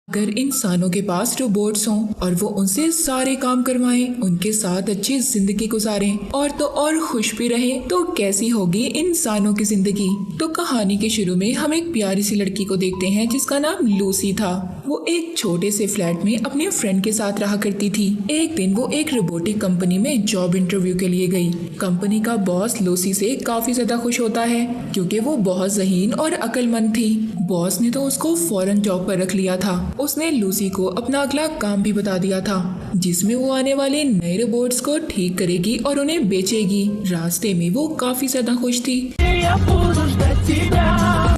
अगर इंसानों के पास रोबोट्स हों और वो उनसे सारे काम करवाएं, उनके साथ अच्छी जिंदगी गुजारें और तो और खुश भी रहें, तो कैसी होगी इंसानों की जिंदगी। तो कहानी के शुरू में हम एक प्यारी सी लड़की को देखते हैं जिसका नाम लूसी था। वो एक छोटे से फ्लैट में अपने फ्रेंड के साथ रहा करती थी। एक दिन वो एक रोबोटिक कंपनी में जॉब इंटरव्यू के लिए गई। कंपनी का बॉस लूसी से काफी ज्यादा खुश होता है क्योंकि वो बहुत ज़हीन और अक्लमंद थी। बॉस ने तो उसको फौरन जॉब पर रख लिया था। उसने लूसी को अपना अगला काम भी बता दिया था, जिसमें वो आने वाले नए रोबोट्स को ठीक करेगी और उन्हें बेचेगी। रास्ते में वो काफी ज्यादा खुश थी।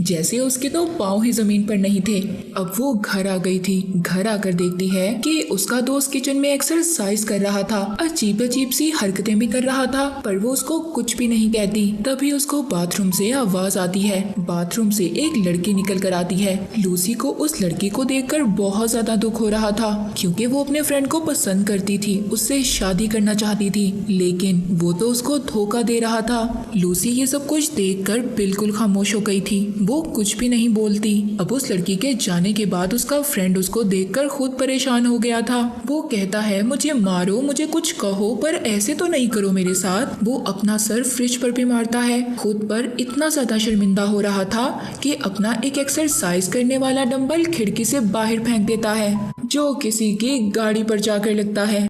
जैसे उसके तो पाँव ही जमीन पर नहीं थे। अब वो घर आ गई थी। घर आकर देखती है कि उसका दोस्त किचन में एक्सरसाइज कर रहा था, अजीब अजीब सी हरकतें भी कर रहा था, पर वो उसको कुछ भी नहीं कहती। तभी उसको बाथरूम से आवाज आती है। बाथरूम से एक लड़की निकल कर आती है। लूसी को उस लड़की को देखकर बहुत ज्यादा दुख हो रहा था क्योंकि वो अपने फ्रेंड को पसंद करती थी, उससे शादी करना चाहती थी, लेकिन वो तो उसको धोखा दे रहा था। लूसी ये सब कुछ देखकर बिल्कुल खामोश हो गई थी। वो कुछ भी नहीं बोलती। अब उस लड़की के जाने के बाद उसका फ्रेंड उसको देखकर खुद परेशान हो गया था। वो कहता है, मुझे मारो, मुझे कुछ कहो, पर ऐसे तो नहीं करो मेरे साथ। वो अपना सर फ्रिज पर भी मारता है। खुद पर इतना ज्यादा शर्मिंदा हो रहा था कि अपना एक एक्सरसाइज करने वाला डंबल खिड़की से बाहर फेंक देता है, जो किसी की गाड़ी पर जाकर लगता है।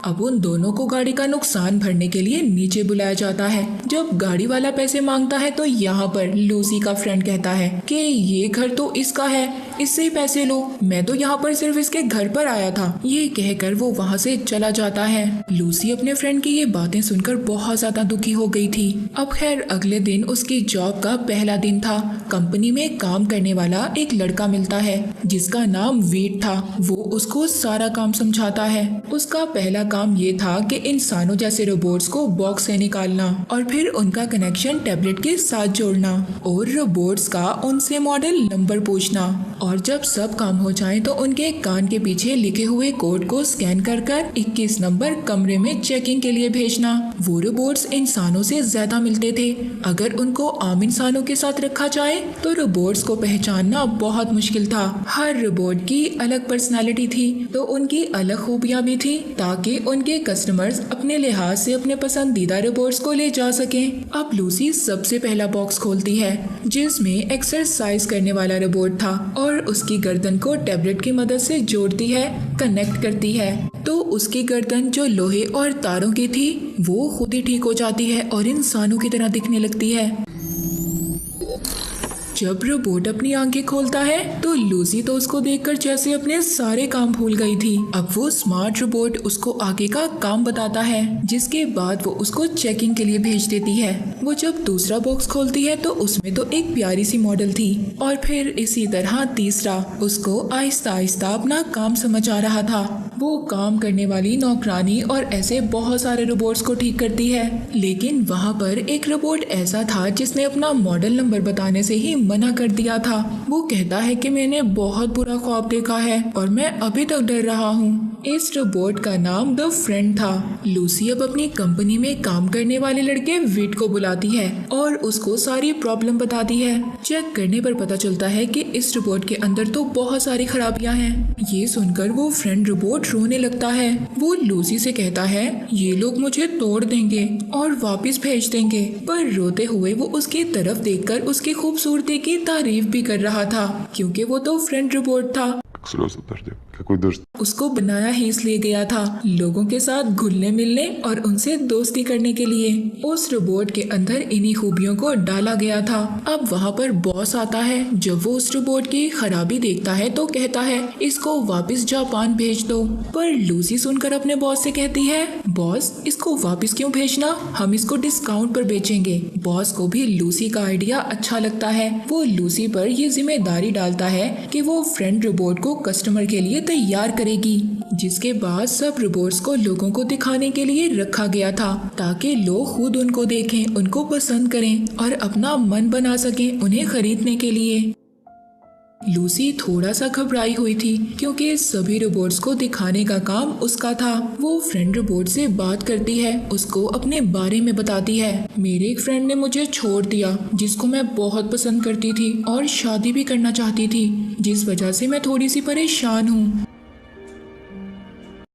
अब उन दोनों को गाड़ी का नुकसान भरने के लिए नीचे बुलाया जाता है। जब गाड़ी वाला पैसे मांगता है तो यहाँ पर लूसी का फ्रेंड कहता है कि ये घर तो इसका है, इससे ही पैसे लो, मैं तो यहाँ पर सिर्फ इसके घर पर आया था। ये कहकर वो वहाँ से चला जाता है। लूसी अपने फ्रेंड की ये बातें सुनकर बहुत ज्यादा दुखी हो गई थी। अब खैर अगले दिन उसकी जॉब का पहला दिन था। कंपनी में काम करने वाला एक लड़का मिलता है जिसका नाम वीट था। वो उसको सारा काम समझाता है। उसका पहला काम ये था कि इंसानों जैसे रोबोट्स को बॉक्स से निकालना और फिर उनका कनेक्शन टैबलेट के साथ जोड़ना और रोबोट्स का उनसे मॉडल नंबर पूछना, और जब सब काम हो जाए तो उनके कान के पीछे लिखे हुए कोड को स्कैन कर 21 नंबर कमरे में चेकिंग के लिए भेजना। वो रोबोट्स इंसानों से ज्यादा मिलते थे। अगर उनको आम इंसानों के साथ रखा जाए तो रोबोट्स को पहचानना बहुत मुश्किल था। हर रोबोट की अलग पर्सनालिटी थी तो उनकी अलग खूबियां भी थी, ताकि उनके कस्टमर्स अपने लिहाज से अपने पसंदीदा रोबोट्स को ले जा सकें। अब लूसी सबसे पहला बॉक्स खोलती है जिसमें एक्सरसाइज करने वाला रोबोट था और उसकी गर्दन को टैबलेट की मदद से जोड़ती है, कनेक्ट करती है, तो उसकी गर्दन जो लोहे और तारों की थी वो खुद ही ठीक हो जाती है और इंसानों की तरह दिखने लगती है। जब रोबोट अपनी आंखें खोलता है तो लूसी तो उसको देखकर जैसे अपने सारे काम भूल गई थी। अब वो स्मार्ट रोबोट उसको आगे का काम बताता है, जिसके बाद वो उसको चेकिंग के लिए भेज देती है। वो जब दूसरा बॉक्स खोलती है तो उसमें तो एक प्यारी सी मॉडल थी और फिर इसी तरह तीसरा। उसको आहिस्ता आहिस्ता अपना काम समझ आ रहा था। वो काम करने वाली नौकरानी और ऐसे बहुत सारे रोबोट्स को ठीक करती है, लेकिन वहाँ पर एक रोबोट ऐसा था जिसने अपना मॉडल नंबर बताने से ही मना कर दिया था। वो कहता है कि मैंने बहुत बुरा ख्वाब देखा है और मैं अभी तक डर रहा हूँ। इस रोबोट का नाम द फ्रेंड था। लूसी अब अपनी कंपनी में काम करने वाले लड़के विट को बुलाती है और उसको सारी प्रॉब्लम बताती है। चेक करने पर पता चलता है कि इस रोबोट के अंदर तो बहुत सारी खराबियां हैं। ये सुनकर वो फ्रेंड रोबोट रोने लगता है। वो लूसी से कहता है, ये लोग मुझे तोड़ देंगे और वापस भेज देंगे, पर रोते हुए वो उसकी तरफ देखकर उसकी खूबसूरती की तारीफ भी कर रहा था क्योंकि वो तो फ्रेंड रोबोट था। उसको बनाया ही इसलिए गया था लोगों के साथ घुलने मिलने और उनसे दोस्ती करने के लिए। उस रोबोट के अंदर इन्हीं खूबियों को डाला गया था। अब वहाँ पर बॉस आता है। जब वो उस रोबोट की खराबी देखता है तो कहता है, इसको वापस जापान भेज दो। पर लूसी सुनकर अपने बॉस से कहती है, बॉस इसको वापस क्यों भेजना, हम इसको डिस्काउंट पर बेचेंगे। बॉस को भी लूसी का आइडिया अच्छा लगता है। वो लूसी पर ये जिम्मेदारी डालता है कि वो फ्रेंड रोबोट को कस्टमर के लिए तैयार करेगी, जिसके बाद सब रोबोट्स को लोगों को दिखाने के लिए रखा गया था ताकि लोग खुद उनको देखें, उनको पसंद करें और अपना मन बना सकें उन्हें खरीदने के लिए। लूसी थोड़ा सा घबराई हुई थी क्योंकि सभी रोबोट्स को दिखाने का काम उसका था। वो फ्रेंड रोबोट से बात करती है, उसको अपने बारे में बताती है। मेरे एक फ्रेंड ने मुझे छोड़ दिया जिसको मैं बहुत पसंद करती थी और शादी भी करना चाहती थी, जिस वजह से मैं थोड़ी सी परेशान हूँ।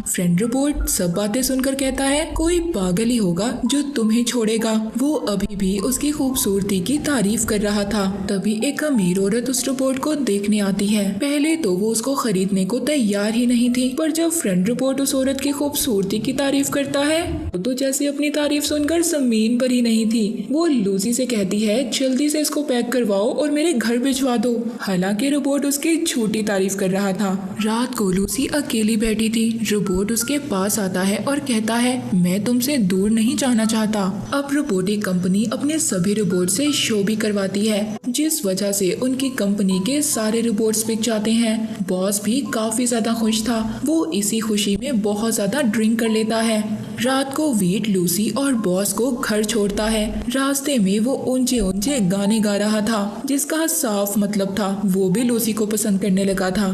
फ्रेंड रोबोट सब बातें सुनकर कहता है, कोई पागल ही होगा जो तुम्हें छोड़ेगा। वो अभी भी उसकी खूबसूरती की तारीफ कर रहा था। तभी एक अमीर औरत उस रोबोट को देखने आती है। पहले तो वो उसको खरीदने को तैयार ही नहीं थी, पर जब फ्रेंड रोबोट उस औरत की खूबसूरती की तारीफ करता है तो जैसे अपनी तारीफ सुनकर जमीन पर ही नहीं थी। वो लूसी से कहती है, जल्दी से इसको पैक करवाओ और मेरे घर भिजवा दो। हालांकि रोबोट उसकी झूठी तारीफ कर रहा था। रात को लूसी अकेली बैठी थी। रोबोट उसके पास आता है और कहता है, मैं तुमसे दूर नहीं जाना चाहता। अब रोबोटिक कंपनी अपने सभी रोबोट से शो भी करवाती है, जिस वजह से उनकी कंपनी के सारे रोबोट्स बिक जाते हैं। बॉस भी काफी ज्यादा खुश था। वो इसी खुशी में बहुत ज्यादा ड्रिंक कर लेता है। रात को वीट लूसी और बॉस को घर छोड़ता है। रास्ते में वो ऊंचे ऊंचे गाने गा रहा था, जिसका साफ मतलब था वो भी लूसी को पसंद करने लगा था।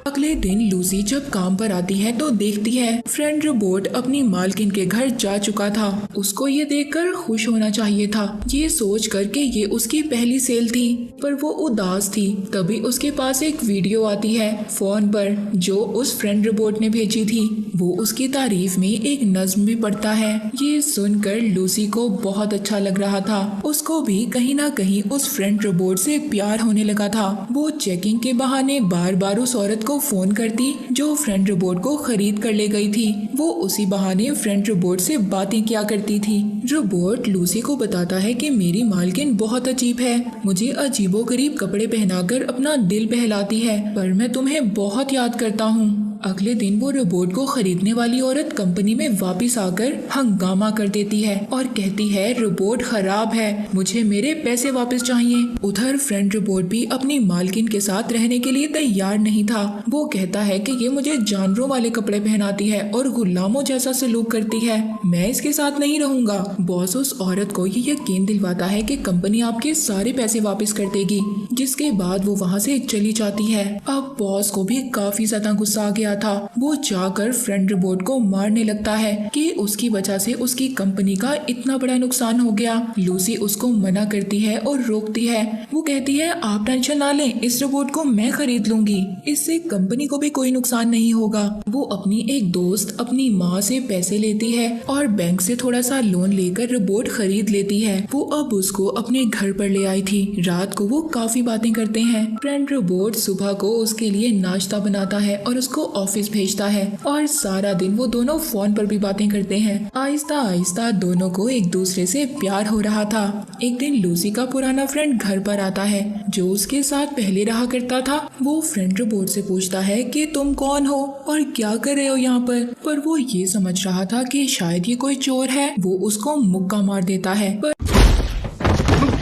अगले दिन लूसी जब काम पर आती है तो देखती है फ्रेंड रोबोट अपनी मालकिन के घर जा चुका था। उसको ये देखकर खुश होना चाहिए था, ये सोच कर के ये उसकी पहली सेल थी, पर वो उदास थी। तभी उसके पास एक वीडियो आती है फोन पर जो उस फ्रेंड रोबोट ने भेजी थी। वो उसकी तारीफ में एक नज्म भी पढ़ता है। ये सुनकर लूसी को बहुत अच्छा लग रहा था। उसको भी कहीं ना कहीं उस फ्रेंड रोबोट से प्यार होने लगा था। वो चेकिंग के बहाने बार बार उस औरत को फोन करती जो फ्रेंड रोबोट को खरीद कर ले गई थी। वो उसी बहाने फ्रेंड रोबोट से बातें किया करती थी। रोबोट लूसी को बताता है कि मेरी मालकिन बहुत अजीब है, मुझे अजीबोगरीब कपड़े पहनाकर अपना दिल बहलाती है, पर मैं तुम्हें बहुत याद करता हूँ। अगले दिन वो रोबोट को खरीदने वाली औरत कंपनी में वापस आकर हंगामा कर देती है और कहती है, रोबोट खराब है, मुझे मेरे पैसे वापस चाहिए। उधर फ्रेंड रोबोट भी अपनी मालकिन के साथ रहने के लिए तैयार नहीं था। वो कहता है कि ये मुझे जानवरों वाले कपड़े पहनाती है और गुलामों जैसा सलूक करती है, मैं इसके साथ नहीं रहूंगा। बॉस उस औरत को ये यकीन दिलवाता है कि कंपनी आपके सारे पैसे वापस कर देगी, जिसके बाद वो वहाँ से चली जाती है। अब बॉस को भी काफी ज्यादा गुस्सा आ गया था। वो जाकर फ्रेंड रोबोट को मारने लगता है कि उसकी वजह से उसकी कंपनी का इतना बड़ा नुकसान हो गया। लूसी उसको मना करती है और रोकती है। वो कहती है, आप टेंशन ना लें, इस रोबोट को मैं खरीद लूंगी, इससे कंपनी को भी कोई नुकसान नहीं होगा। वो अपनी एक दोस्त अपनी माँ से पैसे लेती है और बैंक से थोड़ा सा लोन लेकर रोबोट खरीद लेती है। वो अब उसको अपने घर पर ले आई थी। रात को वो काफी बातें करते हैं। फ्रेंड रोबोट सुबह को उसके लिए नाश्ता बनाता है और उसको ऑफिस भेजता है और सारा दिन वो दोनों फोन पर भी बातें करते हैं। आहिस्ता आहिस्ता दोनों को एक दूसरे से प्यार हो रहा था। एक दिन लूसी का पुराना फ्रेंड घर पर आता है जो उसके साथ पहले रहा करता था। वो फ्रेंड रोबोट से पूछता है कि तुम कौन हो और क्या कर रहे हो यहाँ पर वो ये समझ रहा था कि शायद ये कोई चोर है। वो उसको मुक्का मार देता है, पर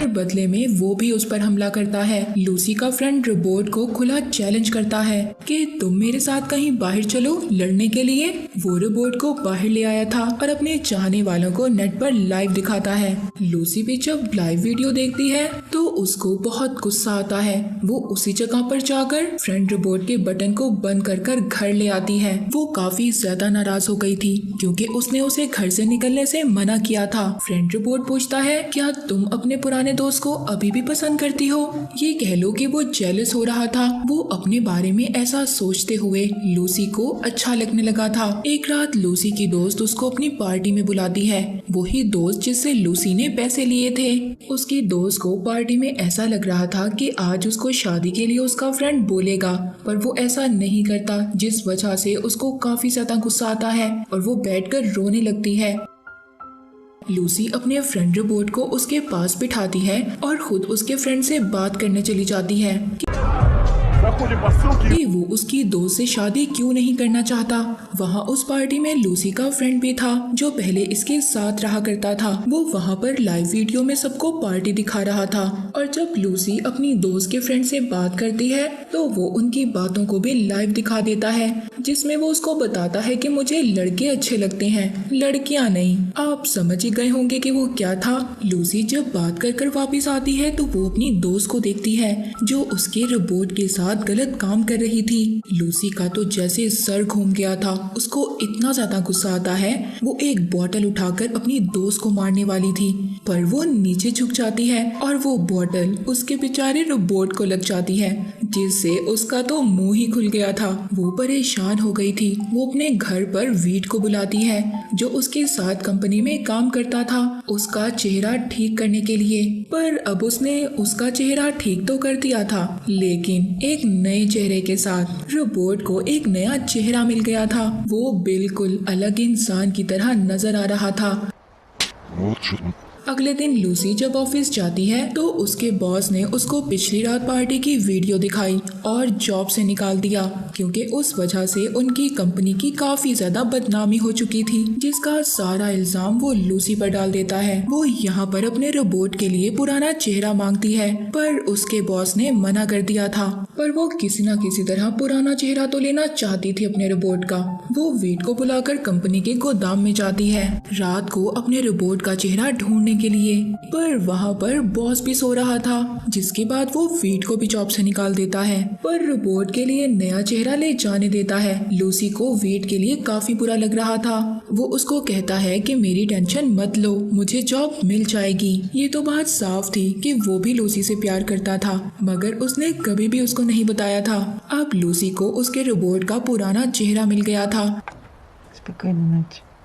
बदले में वो भी उस पर हमला करता है। लूसी का फ्रेंड रोबोट को खुला चैलेंज करता है कि तुम मेरे साथ कहीं बाहर चलो लड़ने के लिए। वो रोबोट को बाहर ले आया था और अपने चाहने वालों को नेट पर लाइव दिखाता है। लूसी भी जब लाइव वीडियो देखती है तो उसको बहुत गुस्सा आता है। वो उसी जगह पर जाकर फ्रेंड रोबोट के बटन को बंद कर घर ले आती है। वो काफी ज्यादा नाराज हो गई थी क्योंकि उसने उसे घर से निकलने से मना किया था। फ्रेंड रोबोट पूछता है, क्या तुम अपने पुराने दोस्त को अभी भी पसंद करती हो? ये कह लो कि वो जेलस हो रहा था। वो अपने बारे में ऐसा सोचते हुए लूसी को अच्छा लगने लगा था। एक रात लूसी की दोस्त उसको अपनी पार्टी में बुलाती है, वही दोस्त जिससे लूसी ने पैसे लिए थे। उसकी दोस्त को पार्टी में ऐसा लग रहा था कि आज उसको शादी के लिए उसका फ्रेंड बोलेगा, पर वो ऐसा नहीं करता, जिस वजह से उसको काफी ज्यादा गुस्सा आता है और वो बैठकर रोने लगती है। लूसी अपने फ्रेंड रोबोट को उसके पास बिठाती है और खुद उसके फ्रेंड से बात करने चली जाती है कि वो उसकी दोस्त से शादी क्यों नहीं करना चाहता। वहाँ उस पार्टी में लूसी का फ्रेंड भी था जो पहले इसके साथ रहा करता था। वो वहाँ पर लाइव वीडियो में सबको पार्टी दिखा रहा था और जब लूसी अपनी दोस्त के फ्रेंड से बात करती है तो वो उनकी बातों को भी लाइव दिखा देता है। जिसमें वो उसको बताता है कि मुझे लड़के अच्छे लगते हैं, लड़कियां नहीं। आप समझ ही गए होंगे कि वो क्या था। लूसी जब बात कर कर वापिस आती है तो वो अपनी दोस्त को देखती है जो उसके रोबोट के साथ गलत काम कर रही थी। लूसी का तो जैसे सर घूम गया था, उसको इतना ज्यादा गुस्सा आता है, वो एक बॉटल उठाकर अपनी दोस्त को मारने वाली थी, पर वो नीचे झुक जाती है और वो बॉटल उसके बेचारे रोबोट को लग जाती है, जिससे उसका तो मुंह ही खुल गया था। वो परेशान हो गई थी। वो अपने घर पर वीट को बुलाती है जो उसके साथ कंपनी में काम करता था, उसका चेहरा ठीक करने के लिए। पर अब उसने उसका चेहरा ठीक तो कर दिया था, लेकिन एक नए चेहरे के साथ। रोबोट को एक नया चेहरा मिल गया था। वो बिल्कुल अलग इंसान की तरह नजर आ रहा था। अगले दिन लूसी जब ऑफिस जाती है तो उसके बॉस ने उसको पिछली रात पार्टी की वीडियो दिखाई और जॉब से निकाल दिया, क्योंकि उस वजह से उनकी कंपनी की काफी ज्यादा बदनामी हो चुकी थी, जिसका सारा इल्जाम वो लूसी पर डाल देता है। वो यहाँ पर अपने रोबोट के लिए पुराना चेहरा मांगती है, पर उसके बॉस ने मना कर दिया था। पर वो किसी न किसी तरह पुराना चेहरा तो लेना चाहती थी अपने रोबोट का। वो वीट को बुलाकर कंपनी के गोदाम में जाती है रात को अपने रोबोट का चेहरा ढूंढने के लिए, पर वहाँ पर बॉस भी सो रहा था, जिसके बाद वो वीट को भी जॉब से निकाल देता है, पर रोबोट के लिए नया चेहरा ले जाने देता है। लूसी को वीट के लिए काफी बुरा लग रहा था। वो उसको कहता है कि मेरी टेंशन मत लो, मुझे जॉब मिल जाएगी। ये तो बात साफ थी कि वो भी लूसी से प्यार करता था, मगर उसने कभी भी उसको नहीं बताया था। अब लूसी को उसके रोबोट का पुराना चेहरा मिल गया था।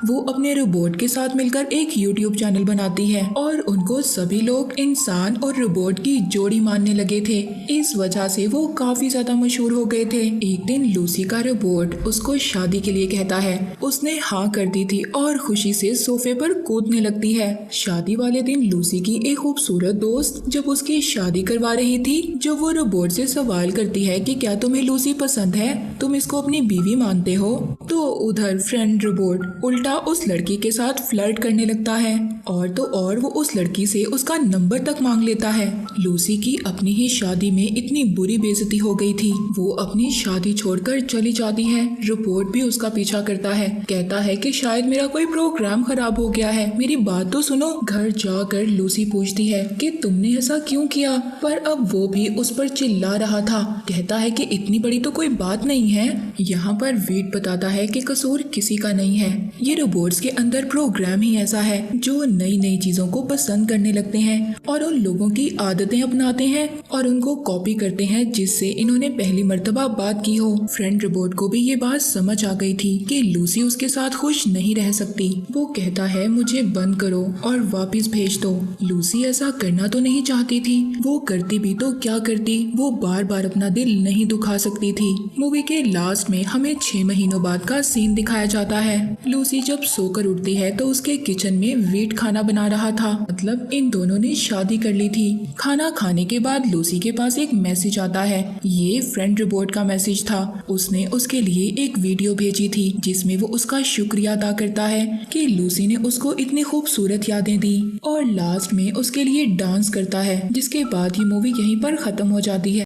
वो अपने रोबोट के साथ मिलकर एक YouTube चैनल बनाती है और उनको सभी लोग इंसान और रोबोट की जोड़ी मानने लगे थे। इस वजह से वो काफी ज्यादा मशहूर हो गए थे। एक दिन लूसी का रोबोट उसको शादी के लिए कहता है। उसने हाँ कर दी थी और खुशी से सोफे पर कूदने लगती है। शादी वाले दिन लूसी की एक खूबसूरत दोस्त जब उसकी शादी करवा रही थी, जब वो रोबोट से सवाल करती है कि क्या तुम्हें लूसी पसंद है, तुम इसको अपनी बीवी मानते हो, तो उधर फ्रेंड रोबोट उल्टा उस लड़की के साथ फ्लर्ट करने लगता है और तो और वो उस लड़की से उसका नंबर तक मांग लेता है। लूसी की अपनी ही शादी में इतनी बुरी बेइज्जती हो गई थी, वो अपनी शादी छोड़कर चली जाती है। रोबोट भी उसका पीछा करता है, कहता है कि शायद मेरा कोई प्रोग्राम खराब हो गया है, मेरी बात तो सुनो। घर जाकर लूसी पूछती है कि तुमने ऐसा क्यों किया, पर अब वो भी उस पर चिल्ला रहा था, कहता है कि इतनी बड़ी तो कोई बात नहीं है। यहाँ पर वीट बताता है कि कसूर किसी का नहीं है, ये रोबोट्स के अंदर प्रोग्राम ही ऐसा है जो नई नई चीजों को पसंद करने लगते हैं और उन लोगों की आदतें अपनाते हैं और उनको कॉपी करते हैं जिससे इन्होंने पहली मर्तबा बात की हो। फ्रेंड रोबोट को भी ये बात समझ आ गई थी कि लूसी उसके साथ खुश नहीं रह सकती। वो कहता है मुझे बंद करो और वापस भेज दो। लूसी ऐसा करना तो नहीं चाहती थी, वो करती भी तो क्या करती, वो बार बार अपना दिल नहीं दुखा सकती थी। मूवी के लास्ट में हमें 6 महीनों बाद का सीन दिखाया जाता है। लूसी जब सोकर उठती है तो उसके किचन में वीट खाना बना रहा था, मतलब इन दोनों ने शादी कर ली थी। खाना खाने के बाद लूसी के पास एक मैसेज आता है। ये फ्रेंड रोबोट का मैसेज था। उसने उसके लिए एक वीडियो भेजी थी जिसमें वो उसका शुक्रिया अदा करता है कि लूसी ने उसको इतनी खूबसूरत यादें दी और लास्ट में उसके लिए डांस करता है, जिसके बाद ये मूवी यहीं पर खत्म हो जाती है।